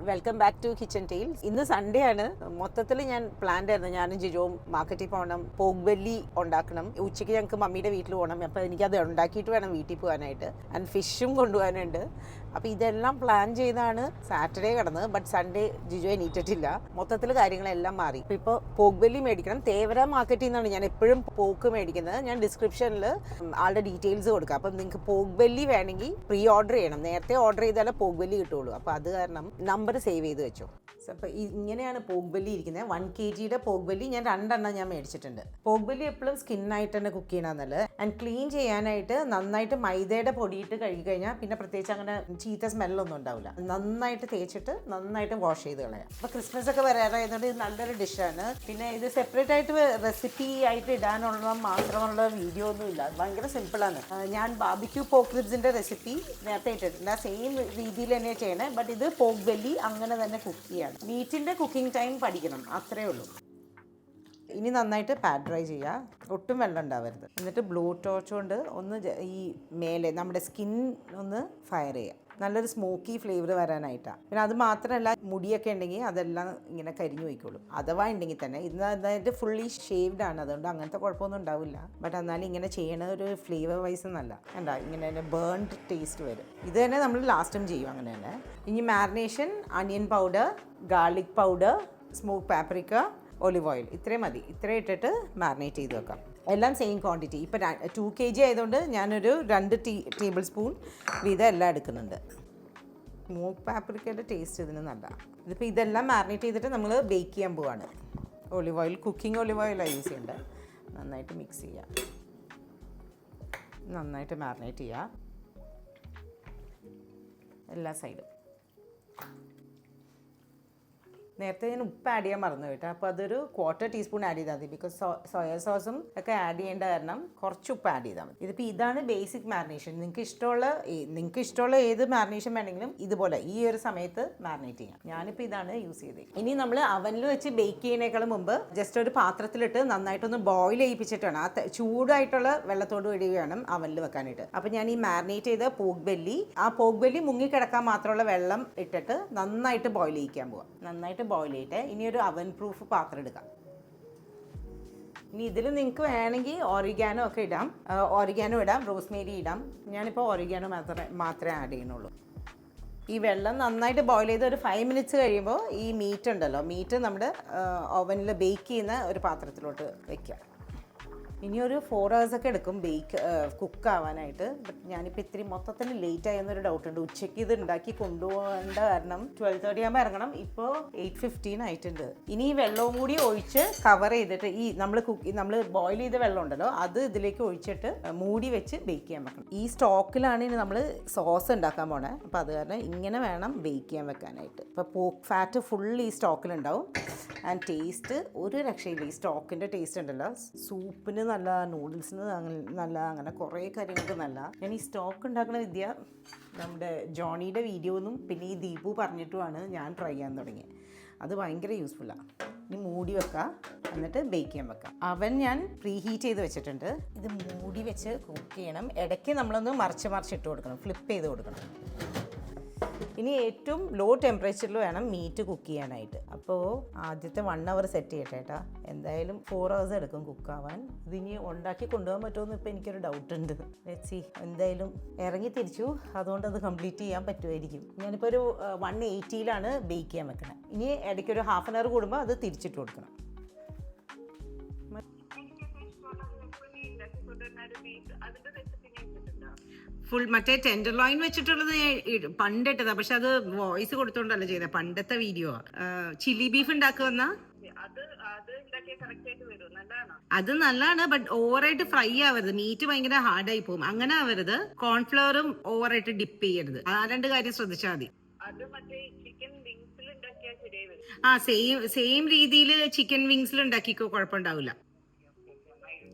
Welcome back to kitchen tales. ഇന്ന് Sunday ആണ്. മൊത്തത്തിൽ ഞാൻ പ്ലാൻഡ് ആയിരുന്നു, ഞാനും ജിജോവും മാർക്കറ്റിൽ പോകണം, പോക്ക് ബെല്ലി ഉണ്ടാക്കണം, ഉച്ചയ്ക്ക് ഞങ്ങൾക്ക് മമ്മിയുടെ വീട്ടിൽ പോകണം. അപ്പോൾ എനിക്കത് ഉണ്ടാക്കിയിട്ട് വേണം വീട്ടിൽ പോകാനായിട്ട്. ആൻഡ് ഫിഷും കൊണ്ടുപോകാനുണ്ട്. അപ്പോൾ ഇതെല്ലാം പ്ലാൻ ചെയ്താണ് സാറ്റർഡേ കിടന്നത്. ബട്ട് സൺഡേ ജിജോ എണീറ്റിട്ടില്ല. മൊത്തത്തിൽ കാര്യങ്ങളെല്ലാം മാറി. ഇപ്പോൾ പോക്ക് ബെല്ലി മേടിക്കണം. തേവര മാർക്കറ്റിൽ നിന്നാണ് ഞാൻ എപ്പോഴും പോക്ക് മേടിക്കുന്നത്. ഞാൻ ഡിസ്ക്രിപ്ഷനിൽ ആളുടെ ഡീറ്റെയിൽസ് കൊടുക്കാം. അപ്പം നിങ്ങൾക്ക് പോക്ക് ബെല്ലി വേണമെങ്കിൽ പ്രീ ഓർഡർ ചെയ്യണം. നേരത്തെ ഓർഡർ ചെയ്താലേ പോക്ക് ബെല്ലി കിട്ടുള്ളൂ. അപ്പോൾ അത് കാരണം നമ്പർ സേവ് ചെയ്ത് വെച്ചോ. അപ്പോൾ ഇങ്ങനെയാണ് പോക്ക് ബെല്ലി ഇരിക്കുന്നത്. 1 kg പോക്ക് ബെല്ലി ഞാൻ 2 ഞാൻ മേടിച്ചിട്ടുണ്ട്. പോക്ക് ബെല്ലി എപ്പോഴും സ്കിന്നായിട്ട് തന്നെ കുക്ക് ചെയ്യണമെന്നല്ല. ആൻഡ് ക്ലീൻ ചെയ്യാനായിട്ട് നന്നായിട്ട് മൈദയുടെ പൊടിയിട്ട് കഴുകി കഴിഞ്ഞാൽ പിന്നെ പ്രത്യേകിച്ച് അങ്ങനെ ചീത്ത സ്മെല്ലൊന്നും ഉണ്ടാവില്ല. നന്നായിട്ട് തേച്ചിട്ട് നന്നായിട്ട് വാഷ് ചെയ്ത് കളയാം. അപ്പോൾ ക്രിസ്മസ് ഒക്കെ വരാറായതുകൊണ്ട് ഇത് നല്ലൊരു ഡിഷാണ്. പിന്നെ ഇത് സെപ്പറേറ്റ് ആയിട്ട് റെസിപ്പി ആയിട്ട് ഇടാനുള്ള മാത്രമുള്ള വീഡിയോ ഒന്നും ഇല്ല. ഭയങ്കര സിമ്പിളാണ്. ഞാൻ ബാർബിക്യൂ പോക്ക് റിബ്സിൻ്റെ റെസിപ്പി നേരത്തെ ഇട്ടിട്ടുണ്ട്. ആ സെയിം രീതിയിൽ തന്നെയാണ് ചെയ്യണേ. ബട്ട് ഇത് പോക്ക് ബെല്ലി അങ്ങനെ തന്നെ കുക്ക് ചെയ്യാണ്. മീറ്റിൻ്റെ കുക്കിംഗ് ടൈം പഠിക്കണം, അത്രേ ഉള്ളൂ. ഇനി നന്നായിട്ട് പാഡ് ഡ്രൈ ചെയ്യുക, ഒട്ടും വെള്ളം ഉണ്ടാവരുത്. എന്നിട്ട് ബ്ലൂ ടോർച്ച് കൊണ്ട് ഒന്ന് ഈ മേലെ നമ്മുടെ സ്കിൻ ഒന്ന് ഫയർ ചെയ്യുക, നല്ലൊരു സ്മോക്കി ഫ്ലേവർ വരാനായിട്ടാണ്. പിന്നെ അത് മാത്രമല്ല, മുടിയൊക്കെ ഉണ്ടെങ്കിൽ അതെല്ലാം ഇങ്ങനെ കരിഞ്ഞു പോയിക്കോളും. അഥവാ ഉണ്ടെങ്കിൽ തന്നെ ഇത് ഫുള്ളി ഷേവ്ഡ് ആണ്, അതുകൊണ്ട് അങ്ങനത്തെ കുഴപ്പമൊന്നും ഉണ്ടാവില്ല. ബട്ട് എന്നാലും ഇങ്ങനെ ചെയ്യണ ഒരു ഫ്ലേവർ വൈസ് നല്ല എന്താ ഇങ്ങനെ തന്നെ ബേൺഡ് ടേസ്റ്റ് വരും. ഇത് തന്നെ നമ്മൾ ലാസ്റ്റും ചെയ്യും അങ്ങനെ തന്നെ. ഇനി മാരിനേഷൻ, അനിയൻ powder, garlic powder, smoke paprika, olive oil, ഇത്രയും മതി. ഇത്രയും ഇട്ടിട്ട് മാരിനേറ്റ് ചെയ്ത് വെക്കാം. എല്ലാം സെയിം ക്വാണ്ടിറ്റി. ഇപ്പോൾ 2 kg ആയതുകൊണ്ട് ഞാനൊരു 2 ടേബിൾ സ്പൂൺ വീതം എല്ലാം എടുക്കുന്നുണ്ട്. സ്മോക്ക് പാപ്രിക്കയുടെ ടേസ്റ്റ് ഇതിന് നല്ലതാണ്. ഇതിപ്പോൾ ഇതെല്ലാം മാരിനേറ്റ് ചെയ്തിട്ട് നമ്മൾ ബേക്ക് ചെയ്യാൻ പോവാണ്. ഒലിവ് ഓയിൽ, കുക്കിംഗ് ഒലിവ് ഓയിലാണ് യൂസ് ചെയ്യേണ്ടത്. നന്നായിട്ട് മിക്സ് ചെയ്യുക, നന്നായിട്ട് മാരിനേറ്റ് ചെയ്യുക എല്ലാ സൈഡും. നേരത്തെ ഞാൻ ഉപ്പ് ആഡ് ചെയ്യാൻ മറന്നു കേട്ടോ. അപ്പോൾ അതൊരു 1/4 ടീസ്പൂൺ ആഡ് ചെയ്താൽ മതി. ബിക്കോസ് സോയ സോസും ഒക്കെ ആഡ് ചെയ്യേണ്ട കാരണം കുറച്ച് ഉപ്പ് ആഡ് ചെയ്താൽ മതി. ഇതിപ്പോൾ ഇതാണ് ബേസിക് മാരിനേഷൻ. നിങ്ങൾക്ക് ഇഷ്ടമുള്ള ഏത് മാരിനേഷൻ വേണമെങ്കിലും ഇതുപോലെ ഈ ഒരു സമയത്ത് മാരിനേറ്റ് ചെയ്യാം. ഞാനിപ്പോൾ ഇതാണ് യൂസ് ചെയ്തത്. ഇനി നമ്മൾ അവനിൽ വെച്ച് ബേക്ക് ചെയ്യുന്നതിനേക്കാളും മുമ്പ് ജസ്റ്റ് ഒരു പാത്രത്തിലിട്ട് നന്നായിട്ടൊന്ന് ബോയിൽ ചെയ്യിപ്പിച്ചിട്ട് വേണം. ആ ചൂടായിട്ടുള്ള വെള്ളത്തോട് കൂടി വേണം അവനിൽ വെക്കാനായിട്ട്. അപ്പോൾ ഞാൻ ഈ മാരിനേറ്റ് ചെയ്ത പോക്ക് ബെല്ലി മുങ്ങിക്കിടക്കാൻ മാത്രമുള്ള വെള്ളം ഇട്ടിട്ട് നന്നായിട്ട് ബോയിൽ ചെയ്യിക്കാൻ പോവാം. നന്നായിട്ട് ബോയിൽ ചെയ്തിട്ട് ഇനി ഒരു അവൻ പ്രൂഫ് പാത്രം എടുക്കാം. ഇനി ഇതിൽ നിങ്ങൾക്ക് വേണമെങ്കിൽ ഓറിഗാനോ ഒക്കെ ഇടാം. ഓറിഗാനോ ഇടാം, റോസ്മേരി ഇടാം. ഞാനിപ്പോൾ ഓറിഗാനോ മാത്രമേ ആഡ് ചെയ്യുന്നുള്ളൂ. ഈ വെള്ളം നന്നായിട്ട് ബോയിൽ ചെയ്ത് ഒരു 5 മിനിറ്റ്സ് കഴിയുമ്പോൾ ഈ മീറ്റ് ഉണ്ടല്ലോ, മീറ്റ് നമ്മുടെ ഓവനിൽ ബേക്ക് ചെയ്യുന്ന ഒരു പാത്രത്തിലോട്ട് വെക്കുക. ഇനി ഒരു 4 hours ഒക്കെ എടുക്കും കുക്ക് ആവാനായിട്ട്. ബട്ട് ഞാനിപ്പോൾ ഇത്തിരി മൊത്തത്തിൽ ലേറ്റ് ആയെന്നൊരു ഡൗട്ട് ഉണ്ട്. ഉച്ചയ്ക്ക് ഇത് ഉണ്ടാക്കി കൊണ്ടുപോകേണ്ട കാരണം 12:30 ആകുമ്പോൾ ഇറങ്ങണം. ഇപ്പോൾ 8:15 ആയിട്ടുണ്ട്. ഇനി ഈ വെള്ളവും കൂടി ഒഴിച്ച് കവർ ചെയ്തിട്ട് ഈ നമ്മൾ ബോയിൽ ചെയ്ത വെള്ളം ഉണ്ടല്ലോ അത് ഇതിലേക്ക് ഒഴിച്ചിട്ട് മൂടി വെച്ച് ബേക്ക് ചെയ്യാൻ വെക്കണം. ഈ സ്റ്റോക്കിലാണ് ഇനി നമ്മൾ സോസ് ഉണ്ടാക്കാൻ പോണേ. അപ്പോൾ അത് കാരണം ഇങ്ങനെ വേണം ബേക്ക് ചെയ്യാൻ വെക്കാനായിട്ട്. ഇപ്പോൾ പോർക്ക് ഫാറ്റ് ഫുൾ ഈ സ്റ്റോക്കിലുണ്ടാവും. ആൻഡ് ടേസ്റ്റ് ഒരു രക്ഷയില്ല. ഈ സ്റ്റോക്കിൻ്റെ ടേസ്റ്റ് ഉണ്ടല്ലോ, സൂപ്പിന് നല്ല, നൂഡിൽസിന് നല്ല, അങ്ങനെ കുറേ കാര്യങ്ങൾക്ക് നല്ല. ഞാൻ ഈ സ്റ്റോക്ക് ഉണ്ടാക്കുന്ന വിദ്യ നമ്മുടെ ജോണിയുടെ വീഡിയോന്നും പിന്നെ ഈ ദീപു പറഞ്ഞിട്ടുമാണ് ഞാൻ ട്രൈ ചെയ്യാൻ തുടങ്ങിയത്. അത് ഭയങ്കര യൂസ്ഫുള്ളാണ്. ഇനി മൂടി വെക്കാം, എന്നിട്ട് ബേക്ക് ചെയ്യാൻ വെക്കാം. അവൻ ഞാൻ പ്രീ ഹീറ്റ് ചെയ്ത് വെച്ചിട്ടുണ്ട്. ഇത് മൂടി വെച്ച് കുക്ക് ചെയ്യണം. ഇടയ്ക്ക് നമ്മളൊന്ന് മറിച്ചിട്ട് കൊടുക്കണം, ഫ്ലിപ്പ് ചെയ്ത് കൊടുക്കണം. ഇനി ഏറ്റവും ലോ ടെമ്പറേച്ചറിൽ വേണം മീറ്റ് കുക്ക് ചെയ്യാനായിട്ട്. അപ്പോൾ ആദ്യത്തെ 1 hour സെറ്റ് ചെയ്യട്ടെ കേട്ടോ. എന്തായാലും 4 hours എടുക്കും കുക്കാവാൻ. ഇതിനി ഉണ്ടാക്കി കൊണ്ടുപോകാൻ പറ്റുമെന്ന് ഇപ്പോൾ എനിക്കൊരു ഡൗട്ടുണ്ട്. ലെറ്റ്സ് എന്തായാലും ഇറങ്ങി തിരിച്ചു, അതുകൊണ്ട് അത് കംപ്ലീറ്റ് ചെയ്യാൻ പറ്റുമായിരിക്കും. ഞാനിപ്പോൾ ഒരു 180-ലാണ് ബേക്ക് ചെയ്യാൻ വെക്കണം. ഇനി ഇടയ്ക്കൊരു 1/2 hour കൂടുമ്പോൾ അത് തിരിച്ചിട്ട് കൊടുക്കണം. ഫുൾ മറ്റേ ടെൻഡർലോയിൻ വെച്ചിട്ടുള്ളത് പണ്ടിട്ടതാ. പക്ഷെ അത് വോയിസ് കൊടുത്തോണ്ടല്ല ചെയ്തത്, പണ്ടത്തെ വീഡിയോ. ചില്ലി ബീഫ് ഉണ്ടാക്കുന്ന അത് നല്ലതാണ്. ബട്ട് ഓവറായിട്ട് ഫ്രൈ ആവരുത്. മീറ്റ് ഭയങ്കര ഹാർഡായി പോകും. അങ്ങനെ ആവരുത്. കോൺഫ്ലവറും ഓവറായിട്ട് ഡിപ്പ് ചെയ്യരുത്. ആ 2 കാര്യം ശ്രദ്ധിച്ചാൽ മതി. സെയിം രീതിയിൽ ചിക്കൻ വിങ്സിൽ ഉണ്ടാക്കിക്കോ, കുഴപ്പമുണ്ടാവില്ല.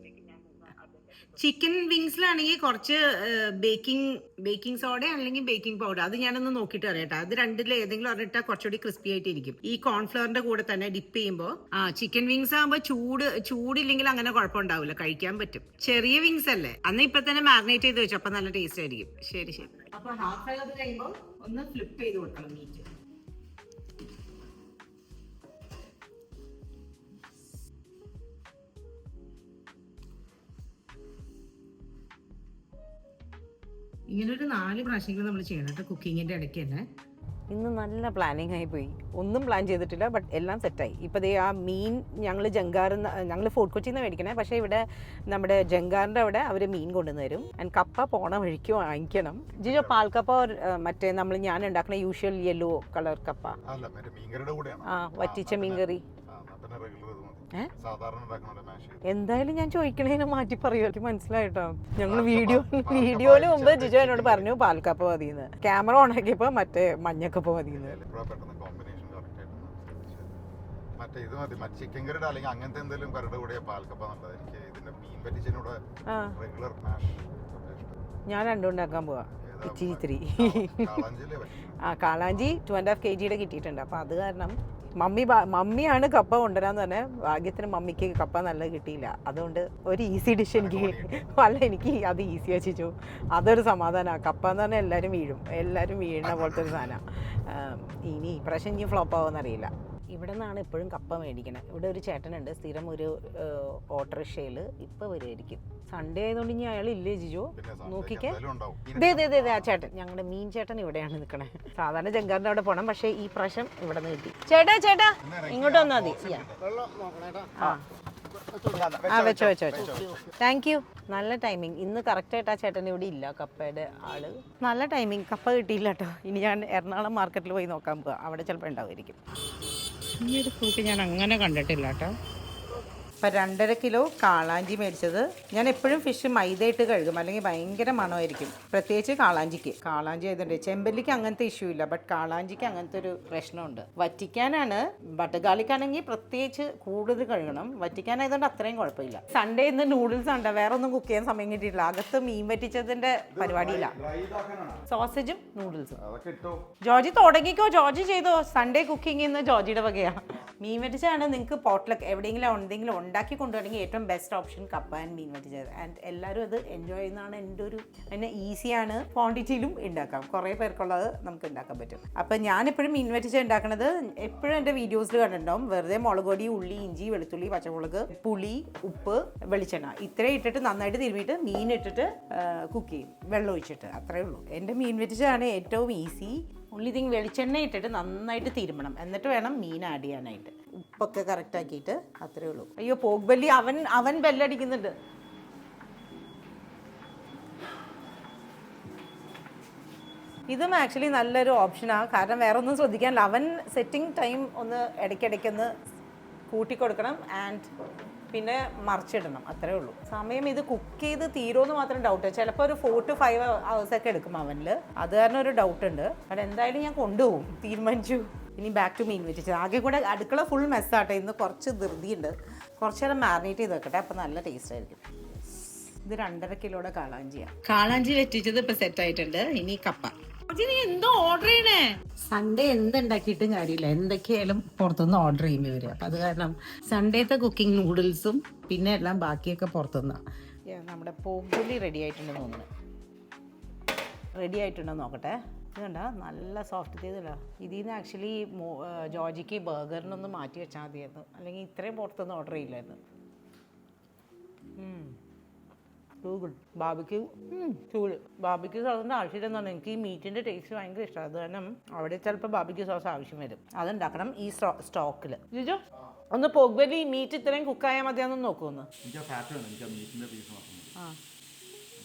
ചിക്കൻ വിങ്സിലാണെങ്കിൽ കുറച്ച് ബേക്കിംഗ് സോഡ അല്ലെങ്കിൽ ബേക്കിംഗ് പൗഡർ, അത് ഞാനൊന്ന് നോക്കിയിട്ട് അറിയാം. അത് രണ്ടിൽ ഏതെങ്കിലും ഒരെണ്ണിട്ടാൽ കുറച്ചുകൂടി ക്രിസ്പി ആയിട്ടിരിക്കും. ഈ കോൺഫ്ലവറിന്റെ കൂടെ തന്നെ ഡിപ്പ് ചെയ്യുമ്പോൾ ചിക്കൻ വിങ്സ് ആകുമ്പോൾ ചൂടില്ലെങ്കിൽ അങ്ങനെ കുഴപ്പമുണ്ടാവില്ല, കഴിക്കാൻ പറ്റും. ചെറിയ വിങ്സ് അല്ലേ, അന്ന് ഇപ്പൊ തന്നെ മാരിനേറ്റ് ചെയ്ത് വെച്ചു, അപ്പൊ നല്ല ടേസ്റ്റ് ആയിരിക്കും. ശരി. അപ്പൊ ഹാഫ് കഴിയുമ്പോൾ ഒന്ന് ഫ്ലിപ്പ് ചെയ്ത് കൊടുക്കണം മീറ്റ്. ഇങ്ങനൊരു 4 പ്രാവശ്യങ്ങൾ നമ്മൾ ചെയ്യണം കേട്ടോ കുക്കിങ്ങിൻ്റെ ഇടയ്ക്ക് തന്നെ. ഇന്ന് നല്ല പ്ലാനിങ് ആയി പോയി. ഒന്നും പ്ലാൻ ചെയ്തിട്ടില്ല, ബട്ട് എല്ലാം സെറ്റായി. ഇപ്പോൾ ദേ ആ മീൻ ഞങ്ങൾ ഞങ്ങൾ ഫോർട്ട് കൊച്ചിയിൽ നിന്ന് മേടിക്കണേ, പക്ഷേ ഇവിടെ നമ്മുടെ ജങ്കാറിൻ്റെ അവിടെ അവർ മീൻ കൊണ്ടുവന്ന് തരും. ആൻഡ് കപ്പ പോണ വഴിക്ക് വാങ്ങിക്കണം. ജിജോ പാൽക്കപ്പ മറ്റേ ഞാൻ ഉണ്ടാക്കുന്ന യൂഷ്വൽ യെല്ലോ കളർ കപ്പ, ആ വറ്റിച്ച മീൻകറി. എന്തായാലും ഞാൻ ചോദിക്കണേനെ മാറ്റി പറയുമായിരിക്കും, മനസ്സിലായിട്ടോ. ഞങ്ങൾ വീഡിയോയില് മുമ്പ് ജിജോ എന്നോട് പറഞ്ഞു പാൽക്കപ്പ മതിയെന്ന്. ക്യാമറ ഓൺ ആക്കിയപ്പോ മറ്റേ മഞ്ഞക്കപ്പ മതിയെന്ന്. ചിക്കൻ കറിയുടെ അല്ലെങ്കിൽ അങ്ങനത്തെ എന്തെങ്കിലും കറിയുടെ കൂടെ പാൽക്കപ്പ നല്ലത്. എനിക്ക് ഇതിന്റെ മീൻ പറ്റിച്ചതിനൂടെ റെഗുലർ മാഷ് ഞാൻ രണ്ടും ഉണ്ടാക്കാൻ പോവാ. ഇച്ചിരി ആ കാളാഞ്ചി 2.5 kg കിട്ടിയിട്ടുണ്ട്. അപ്പോൾ അത് കാരണം മമ്മിയാണ് കപ്പ കൊണ്ടുവരാന്ന് തന്നെ. ഭാഗ്യത്തിന് മമ്മിക്ക് കപ്പ നല്ലത് കിട്ടിയില്ല. അതുകൊണ്ട് ഒരു ഈസി ഡിഷ് എനിക്ക് അത് ഈസി വെച്ചു. അതൊരു സമാധാനമാണ്. കപ്പ എന്ന് പറഞ്ഞാൽ എല്ലാവരും വീഴുന്ന പോലത്തെ ഒരു സാധനമാണ്. ഇനി ഇപ്രാവശ്യം ഇനി ഫ്ലോപ്പ് ആവുമെന്നറിയില്ല. ഇവിടെ നിന്നാണ് എപ്പോഴും കപ്പ മേടിക്കണത്. ഇവിടെ ഒരു ചേട്ടനുണ്ട്, സ്ഥിരം ഒരു ഓട്ടോറിക്ഷയിൽ ഇപ്പോൾ വരുമായിരിക്കും. സൺഡേ ആയതുകൊണ്ട് ഇനി അയാൾ ഇല്ലേ ജിജോ? നോക്കിക്കേ, ആ ചേട്ടൻ, ഞങ്ങളുടെ മീൻ ചേട്ടൻ ഇവിടെയാണ് നിൽക്കണേ. സാധാരണ ജങ്കാറിൻ്റെ അവിടെ പോകണം, പക്ഷേ ഈ പ്രാവശ്യം ഇവിടെ നിന്ന് കിട്ടി. ചേട്ടാ ഇങ്ങോട്ട് വന്നാൽ മതി. വെച്ചോ. Thank you. നല്ല ടൈമിങ്. ഇന്ന് കറക്റ്റായിട്ട് ആ ചേട്ടൻ ഇവിടെ ഇല്ല, കപ്പയുടെ ആള്. നല്ല ടൈമിങ്. കപ്പ കിട്ടിയില്ല കേട്ടോ. ഇനി ഞാൻ എറണാകുളം മാർക്കറ്റിൽ പോയി നോക്കാൻ പോവാം, അവിടെ ചിലപ്പോൾ ഉണ്ടാവുമായിരിക്കും. ഈ ഒരു ഫ്രൂട്ട് ഞാൻ അങ്ങനെ കണ്ടിട്ടില്ല കേട്ടോ. ഇപ്പം 2.5 കിലോ കാളാഞ്ചി മേടിച്ചത്. ഞാൻ എപ്പോഴും ഫിഷ് മൈദയിട്ട് കഴുകും, അല്ലെങ്കിൽ ഭയങ്കര മണമായിരിക്കും, പ്രത്യേകിച്ച് കാളാഞ്ചി ആയതുകൊണ്ട്. ചെമ്പല്ലിക്ക് അങ്ങനത്തെ ഇഷ്യൂ ഇല്ല, ബട്ട് കാളാഞ്ചിക്ക് അങ്ങനത്തെ ഒരു പ്രശ്നമുണ്ട്. വറ്റിക്കാനാണ്, ബട്ടർ ഗാർലിക്കാണെങ്കിൽ പ്രത്യേകിച്ച് കൂടുതൽ കഴുകണം. വറ്റിക്കാനായതുകൊണ്ട് അത്രയും കുഴപ്പമില്ല. സൺഡേ ഇന്ന് നൂഡിൽസ് ഉണ്ട്, വേറെ ഒന്നും കുക്ക് ചെയ്യാൻ സമയം കിട്ടിയിട്ടില്ല. അകത്ത് മീൻ വറ്റിച്ചതിൻ്റെ പരിപാടിയില്ല, സോസേജും നൂഡിൽസും. ജോർജി തുടങ്ങിക്കോ, ജോർജി ചെയ്തോ. സൺഡേ കുക്കിംഗ് ഇന്ന് ജോർജിയുടെ വകയാണ്. മീൻ വറ്റിച്ചാണ് നിങ്ങൾക്ക് പോട്ട്ലക്ക് എവിടെയെങ്കിലും എന്തെങ്കിലും ഉണ്ടാക്കി കൊണ്ടുവരണമെങ്കിൽ ഏറ്റവും ബെസ്റ്റ് ഓപ്ഷൻ കപ്പ ആൻഡ് മീൻ വറ്റിച്ചത്. ആൻഡ് എല്ലാവരും അത് എൻജോയ് ചെയ്യുന്നതാണ് എന്നെ ഈസിയാണ്, ക്വാണ്ടിറ്റിയിലും ഉണ്ടാക്കാം. കുറേ പേർക്കുള്ളത് നമുക്ക് ഉണ്ടാക്കാൻ പറ്റും. അപ്പം ഞാനെപ്പോഴും മീൻ വറ്റിച്ച ഉണ്ടാക്കുന്നത് എപ്പോഴും എൻ്റെ വീഡിയോസിൽ കണ്ടിട്ടുണ്ടാവും. വെറുതെ മുളക് പൊടി, ഉള്ളി, ഇഞ്ചി, വെളുത്തുള്ളി, പച്ചമുളക്, പുളി, ഉപ്പ്, വെളിച്ചെണ്ണ ഇത്രയും ഇട്ടിട്ട് നന്നായിട്ട് തിരുമ്മിയിട്ട് മീൻ ഇട്ടിട്ട് കുക്ക് ചെയ്യും, വെള്ളം ഒഴിച്ചിട്ട്. അത്രയേ ഉള്ളൂ. എൻ്റെ മീൻ വറ്റിച്ചതാണ് ഏറ്റവും ഈസി. ഉള്ളി വെളിച്ചെണ്ണ ഇട്ടിട്ട് നന്നായിട്ട് തിരുമണം, എന്നിട്ട് വേണം മീൻ ആഡ് ചെയ്യാനായിട്ട്. ഉപ്പൊക്കെ കറക്റ്റ് ആക്കിയിട്ട്, അത്രേ ഉള്ളൂ. അയ്യോ പോക്ക് ബെല്ലി, അവൻ ബെല്ലടിക്കുന്നുണ്ട്. ഇതും ആക്ച്വലി നല്ലൊരു ഓപ്ഷനാണ്, കാരണം വേറെ ഒന്നും ശ്രദ്ധിക്കാനില്ല. അവൻ സെറ്റിംഗ് ടൈം ഒന്ന് ഇടയ്ക്കിടയ്ക്കൊന്ന് കൂട്ടിക്കൊടുക്കണം, ആൻഡ് പിന്നെ മറിച്ചിടണം, അത്രേ ഉള്ളൂ. സമയം ഇത് കുക്ക് ചെയ്ത് തീരുമെന്ന് മാത്രം ഡൗട്ട്. ചിലപ്പോൾ ഒരു 4 to 5 hours ഒക്കെ എടുക്കും അവനിൽ. അത് കാരണം ഒരു ഡൗട്ട് ഉണ്ട്. അവിടെ എന്തായാലും ഞാൻ കൊണ്ടുപോകും, തീരുമാനിച്ചു. ഇനി ബാക്ക് ടു മീൻ വെച്ചിട്ട്. ആകെ കൂടെ അടുക്കള ഫുൾ മെസ്സാട്ടെ. ഇന്ന് കുറച്ച് ധൃതിയുണ്ട്. കുറച്ച് നേരം മാറിനേറ്റ് ചെയ്ത് വെക്കട്ടെ, അപ്പം നല്ല ടേസ്റ്റ് ആയിരിക്കും. ഇത് 2.5 കിലോയുടെ കാളാഞ്ചി വെറ്റിച്ചത് ഇപ്പം സെറ്റ് ആയിട്ടുണ്ട്. ഇനി കപ്പ. എന്തോ ഓർഡർ ചെയ്യണേ. സൺഡേ എന്തുണ്ടാക്കിയിട്ടും കാര്യമില്ല, എന്തൊക്കെയായാലും പുറത്തുനിന്ന് ഓർഡർ ചെയ്യുമ്പോൾ വരിക. അപ്പം അത് കാരണം സൺഡേത്തെ കുക്കിംഗ് നൂഡിൽസും പിന്നെ എല്ലാം ബാക്കിയൊക്കെ പുറത്തുനിന്നാണ്. നമ്മുടെ പോമ്പുലി റെഡി ആയിട്ടുണ്ടെന്ന് തോന്നുന്നു. റെഡി ആയിട്ടുണ്ടോ നോക്കട്ടെ. ഇത് കണ്ട നല്ല സോഫ്റ്റ് ചെയ്തല്ലോ. ഇതിൽ നിന്ന് ആക്ച്വലി ജോർജിക്ക് ബർഗറിനൊന്ന് മാറ്റി വെച്ചാൽ മതിയായിരുന്നു, അല്ലെങ്കിൽ ഇത്രയും പുറത്തുനിന്ന് ഓർഡർ ചെയ്യില്ലായിരുന്നു. ബാബിക്യൂ സോസിൻ്റെ ആവശ്യമില്ലെന്ന് പറഞ്ഞാൽ എനിക്ക് ഈ മീറ്റിൻ്റെ ടേസ്റ്റ് ഭയങ്കര ഇഷ്ടമാണ്. അത് കാരണം അവിടെ ചിലപ്പോൾ ബാബിക്യൂ സോസ് ആവശ്യം വരും. അതുണ്ടാക്കണം ഈ സ്റ്റോക്കിൽ. ജിജോ ഒന്ന് പോഗ്ബലി മീറ്റ് ഇത്രയും കുക്കായാൽ മതിയാണെന്ന് നോക്കുമെന്ന്.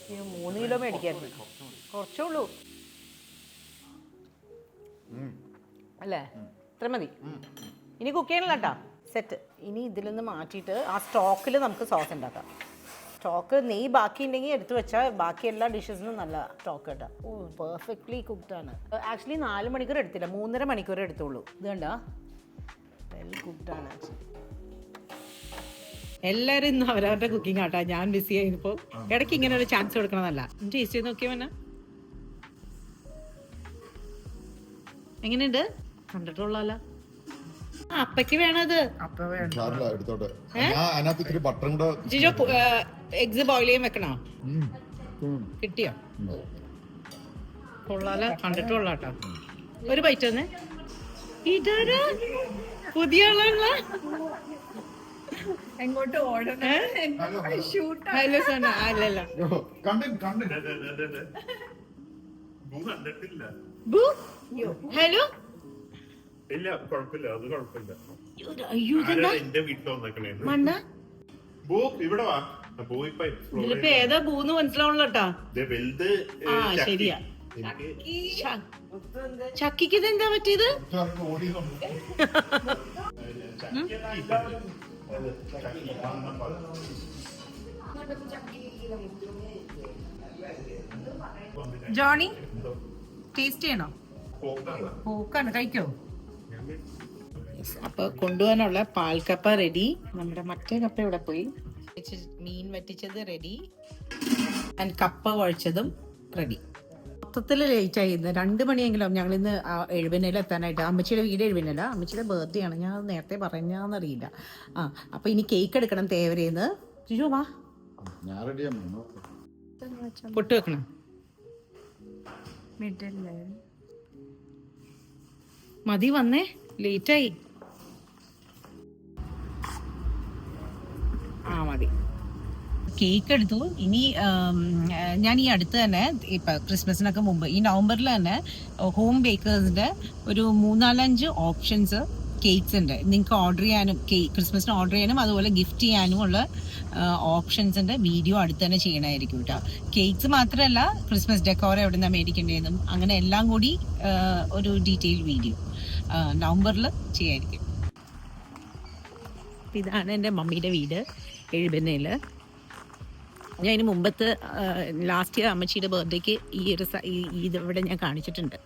3 കിലോ മേടിക്കായിരുന്നു, കുറച്ചേ ഉള്ളൂ അല്ലേ? ഇത്ര മതി. ഇനി കുക്ക് ചെയ്യണല്ലോ കേട്ടോ. സെറ്റ്. ഇനി ഇതിൽ നിന്ന് മാറ്റിയിട്ട് ആ സ്റ്റോക്കിൽ നമുക്ക് സോസ് ഉണ്ടാക്കാം. സ്റ്റോക്ക് നെയ്യ് ബാക്കി ഉണ്ടെങ്കിൽ എടുത്തു വെച്ചാൽ ബാക്കി എല്ലാ ഡിഷസിനും നല്ല സ്റ്റോക്ക് കേട്ടോ. പെർഫെക്റ്റ്ലി കുക്ക്ഡാണ്. ആക്ച്വലി 4 മണിക്കൂർ എടുത്തില്ല, 3.5 മണിക്കൂർ എടുത്തുള്ളൂ. ഇത് കണ്ടോ, വെൽ കുക്ക്ഡാണ് ആക്ച്വലി. എല്ലാവരും ഇന്ന് അവരവരുടെ കുക്കിംഗ് ആട്ടാ. ഞാൻ ബിസി ആയിപ്പോൾ ഇടയ്ക്ക് ഇങ്ങനെ ഒരു ചാൻസ് കൊടുക്കണമെന്നല്ല. ടേസ്റ്റ് ചെയ്ത് നോക്കിയാൽ മന്നെ എങ്ങനെയുണ്ട്? കണ്ടിട്ടുള്ളല്ലോ. അപ്പയ്ക്ക് വേണത്. ജിജോ എഗ്സ് ബോയിൽ ചെയ്യാൻ വെക്കണോ? കിട്ടിയോ? കൊള്ളാലോ, കണ്ടിട്ടുള്ളാട്ടോ. ഒരു ബൈറ്റ് വന്നേ. ഇതാരാ പുതിയ ആളാണല്ലോ. എങ്ങോട്ട് ഓടണം? ഹലോ സോന. അല്ലല്ല ഹലോ ഇല്ല കുഴപ്പമില്ല, അത് കുഴപ്പമില്ല. അയ്യോ എന്റെ വീട്ടിൽ വന്നേക്കണേന്ന്. മണ്ണ ബോ ഇവിടെ വാ. ബോ ഇപ്പൊ explore ഇതിലിപ്പോ ഏതാ പൂന്ന് മനസ്സിലാവണല്ലോട്ടാ. ദേ വലുത് ചക്കി. ശരിയാ. എനിക്ക് ചക്കിക്ക് ഇതെന്താ പറ്റിയത്? ജോണി ടേസ്റ്റ് ചെയ്യണോ? പോക്കാണ്, കഴിക്കോ? അപ്പൊ കൊണ്ടുപോകാനുള്ള പാൽക്കപ്പ റെഡി. നമ്മുടെ മറ്റേ കപ്പ ഇവിടെ പോയി. മീൻ വറ്റിച്ചത് റെഡി ആൻഡ് കപ്പ കുഴച്ചതും റെഡി. മൊത്തത്തിൽ ലേറ്റ് ആയി. ഇന്ന് 2 മണിയെങ്കിലും ഞങ്ങൾ ഇന്ന് എഴുപതിനേലും എത്താനായിട്ട്. അമ്മച്ചിയുടെ വീട് എഴുപതിനല്ല, അമ്മച്ചിയുടെ ബർത്ത്ഡേ ആണ്. ഞാൻ നേരത്തെ പറഞ്ഞാന്നറിയില്ല. അപ്പൊ ഇനി കേക്ക് എടുക്കണം തേവരേന്ന്. ജിജു വാ, പൊട്ട് വെക്കണം. മതി വന്നേ, ലേറ്റായി. മതി. കേക്ക് എടുത്തു. ഇനി ഞാൻ ഈ അടുത്ത് തന്നെ ഇപ്പം ക്രിസ്മസിനൊക്കെ മുമ്പ് ഈ നവംബറിൽ തന്നെ ഹോം ബേക്കേഴ്സിൻ്റെ ഒരു 3-4-5 ഓപ്ഷൻസ് കേക്ക്സ് ഉണ്ട്. നിങ്ങൾക്ക് ഓർഡർ ചെയ്യാനും ക്രിസ്മസിന് ഓർഡർ ചെയ്യാനും അതുപോലെ ഗിഫ്റ്റ് ചെയ്യാനും ഉള്ള ഓപ്ഷൻസിൻ്റെ വീഡിയോ അടുത്ത് തന്നെ ചെയ്യണമായിരിക്കും കേട്ടോ. കേക്ക്സ് മാത്രമല്ല, ക്രിസ്മസ് ഡെക്കോർ എവിടെ നിന്നാണ് മേടിക്കേണ്ടതെന്നും അങ്ങനെ എല്ലാം കൂടി ഒരു ഡീറ്റെയിൽ വീഡിയോ നവംബറിൽ ചെയ്യായിരിക്കും. ഇതാണ് എൻ്റെ മമ്മിയുടെ വീട് എഴുപന്നയിൽ. ഞാൻ ഇതിന് മുമ്പത്തെ ലാസ്റ്റ് ഇയർ അമ്മച്ചിയുടെ ബർത്ത്ഡേക്ക് ഇതിവിടെ ഞാൻ കാണിച്ചിട്ടുണ്ട്.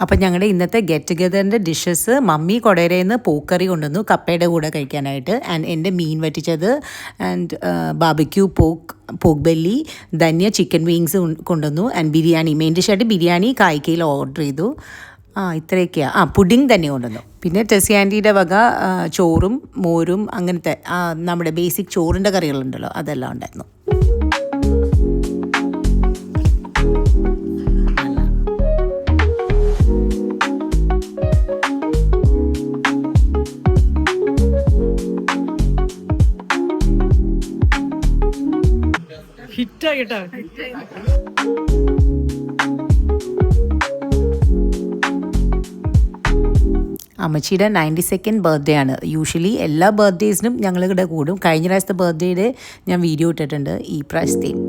അപ്പം ഞങ്ങളുടെ ഇന്നത്തെ ഗെറ്റ് ടുഗദറിൻ്റെ ഡിഷസ് മമ്മി കൊടേരയിൽ പൂക്കറി കൊണ്ടുവന്നു കപ്പയുടെ കൂടെ കഴിക്കാനായിട്ട്. ആൻഡ് എൻ്റെ മീൻ വറ്റിച്ചത് and barbecue pork belly, Dhanya chicken wings കൊണ്ടുവന്നു. ആൻഡ് ബിരിയാണി, മെയിൻ ഡിഷായിട്ട് ബിരിയാണി കായ്ക്കയിൽ ഓർഡർ ചെയ്തു. ഇത്രയൊക്കെയാണ്. പുഡിങ് തന്നെ കൊണ്ടുവന്നു. പിന്നെ ടെസി ആൻറ്റിയുടെ വക ചോറും മോരും അങ്ങനത്തെ നമ്മുടെ ബേസിക് ചോറിൻ്റെ കറികളുണ്ടല്ലോ അതെല്ലാം ഉണ്ടായിരുന്നു. ഹിറ്റായിട്ടോ. അമ്മച്ചിയുടെ 92nd ബർത്ത്ഡേ ആണ്. യൂഷ്വലി എല്ലാ ബർത്ത്ഡേസിനും ഞങ്ങൾ ഇവിടെ കൂടും. കഴിഞ്ഞ പ്രാവശ്യത്തെ ബർത്ത്ഡേയുടെ ഞാൻ വീഡിയോ ഇട്ടിട്ടുണ്ട്. ഈ പ്രാവശ്യത്തെയും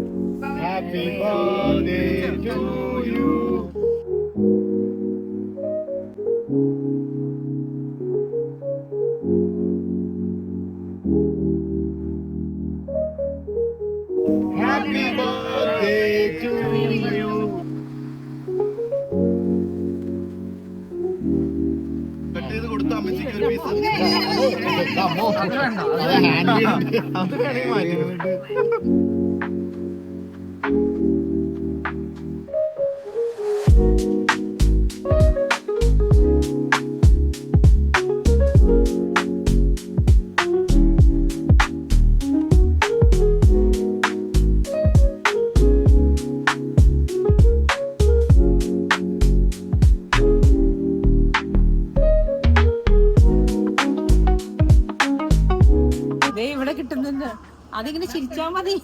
ഇവിടെ കിട്ടുന്നുണ്ട്. അതിങ്ങനെ ചിരിച്ചാ മതി.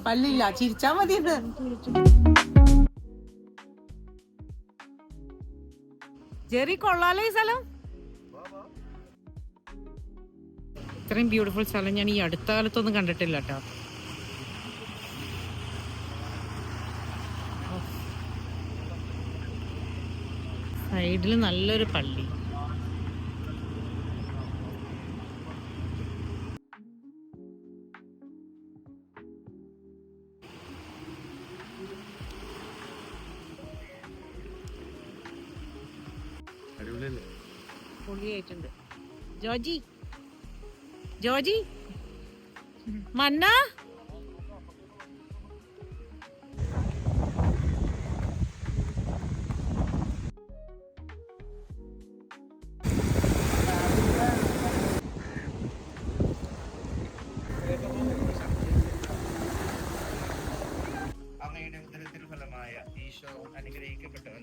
പല്ലില്ല, ചിരിച്ചാ മതി. ജെറി കൊള്ളാലോ ഈ സ്ഥലം. ഇത്രയും ബ്യൂട്ടിഫുൾ സ്ഥലം ഞാൻ ഈ അടുത്ത കാലത്തൊന്നും കണ്ടിട്ടില്ല കേട്ടോ. സൈഡിൽ നല്ലൊരു പള്ളി. പൊളിയായിട്ടുണ്ട്. ജോജി മന്ന ഈശോ അനുഗ്രഹിക്കപ്പെട്ടവൻ.